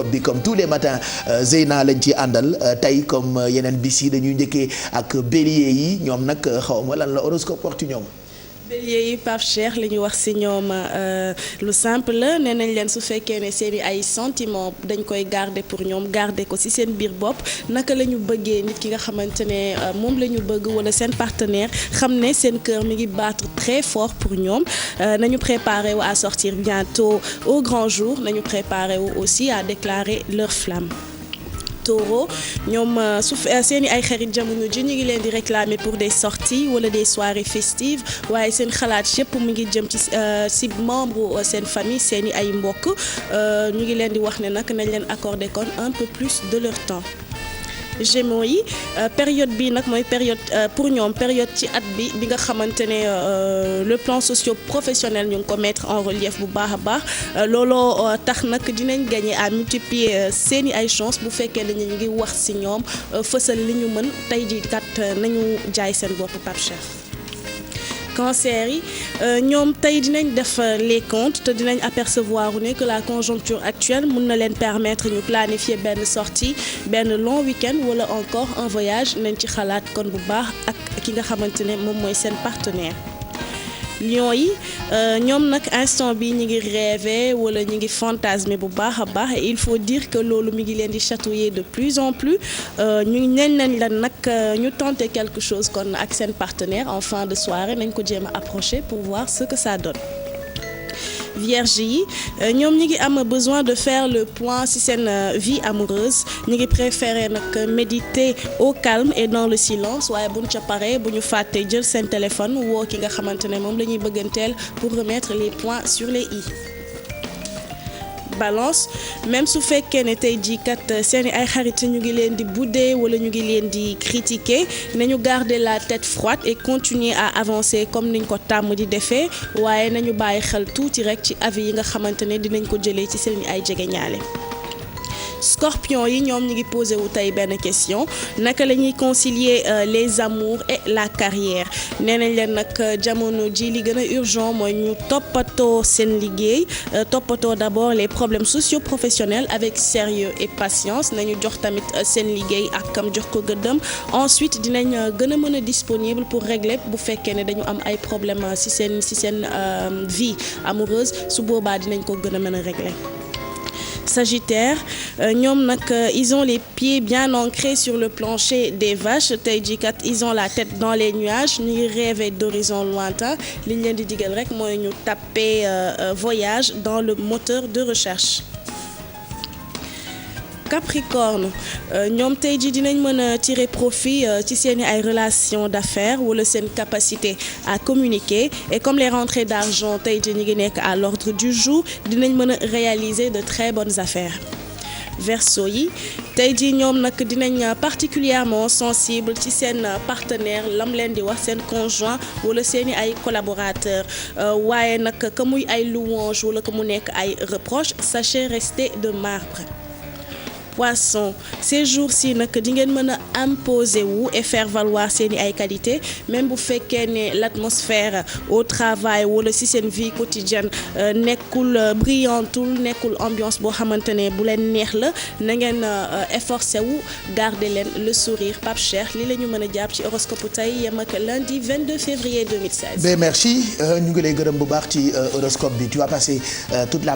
horoscope bi comme tous les matins Zeyna lañ ci àndal tey comme yeneen bis yi dañuy njëkkee ak bélier yi ñoom nag xaw ma lan la horoscope wax ci ñoom. bélier yi Pape Cheikh li ñu wax ci ñoom lu simple la nee nañ leen su fekkee ne seeni ay sentiment dañ koy garder pour ñoom garder ko ci seen biir bopp naka la ñu bëggee nit ki nga xamante ne moom la ñu bëgg walla seen partenaire xam ne seen cœur mi ngi battre très fort pour ñoom nañu préparer wu à sortir bientôt au grand jour nañu préparer wu aussi à déclarer leur flamme. Taureau ñoom seeni ay xarit jamono ji ñu ngi leen di réclamer pour des sorties wala des soirées festives waaye seen xalaat yëpp mu ngi jëm ci membre seen famille seeni ay mbokk ñu ngi leen di wax ne nag nañ leen accorder kon un peu plus de leur temps. Gémeaux yi période bi nag mooy période pour ñoom période ci at bi nga xamante ne le plan socio-professionnel ñu ngi ko mettre en relief bu baax a baax looloo tax nag dinañ gagner à multiplier seeni ay chance bu fekkee ne ñu ngi wax ci ñoom fësal li ñu mën tey jii kat nañu jaay seen bopp Pape Cheikh. Cancer yi ñoom tey dinañ def les comptes te dinañ apercevoir ne que la conjoncture actuelle mun na leen permettre ñu planifier benn sortie benn long week-end wala encore un voyage nañ ci xalaat kon bu baax ak ki nga xamante ne moom mooy seen partenaire. Lion yi ñoom nag instant bi ñi ngi rêver wala ñi ngi fantasmer bu baax a baax et il faut dire que loolu mi ngi leen di chatouiller de plus en plus ñu neñ leen lan nag ñu tenter quelque chose kon ak seen partenaire en fin de soirée nañ ko jéem a approcher pour voir ce que ça donne. Vierge yi ñoom ñi ngi am besoin de faire le point ci seen vie amoureuse ñi ngi préférer nag méditer au calme et dans le silence waaye buñ ca paree bu ñu fàttee jël seen téléphone woo ki nga xamante ne moom la ñuy bëgganteel pour remettre les points sur les i. Balance même su fekkee ne tey jii kat seeni ay xarit ñu ngi leen di boudé wala ñu ngi leen di critiquer nañu garder la tête froide et continuer à avancer comme niñ ko tàmm di defee waaye nañu bàyyi xel tuuti rek ci avis yi nga xamante ne dinañ ko jëlee ci seeni ay jegeñaale. Scorpion yi ñoom ñi ngi posé wu tey benn question naka la ñuy concilier les amours et la carrière nee nañ leen nag jamono ji li gën a urgent mooy ñu toppatoo seen liggéey toppatoo d'abord les problèmes socio-professionnels avec sérieux et patience nañu jox tamit seen liggéey ak kam jox ko gëddëm ensuite dinañ gën a mën a disponible pour régler bu fekkee ne dañu am ay problèmes ci seen vie amoureuse su boobaa dinañ ko gën a mën a régler. Sagittaire ñoom nag ils ont les pieds bien ancrés sur le plancher des vaches tey jii kat ils ont la tête dans les nuages ñu ngi rêver d'horizons lointains li ñu leen di digal rek mooy ñu taper voyage dans le moteur de recherche. Capricorne ñoom tey jii dinañ mën a tirer profit ci seeni ay relations d'affaires wala seen capacité à communiquer et comme les rentrées d'argent tey jii ñu ngi nekk à l'ordre du jour dinañ mën a réaliser de très bonnes affaires. Verseau yi tey jii ñoom nag dinañ particulièrement sensible ci seen partenaire lam leen di wax seen conjoint wala seeni ay collaborateurs waaye nag que muy ay louange wala que mu nekk ay reproches sachez rester de marbre. Poisson ces jours-ci nag di ngeen mën a imposer wu et faire valoir seeni ay qualités même bu fekkee ne l'atmosphère au travail wala ci seen vie quotidienne nekkul brillantul nekkul ambiance boo xamante ne bu leen neex la na ngeen efforcer wu garder leen le sourire Pape Cheikh li la ñu mën a jàpp ci horoscope tey yem ak lundi 22 février 2016. Ben merci ñu ngi lay gërëm bu baax ci horoscope bi tu as passé toute la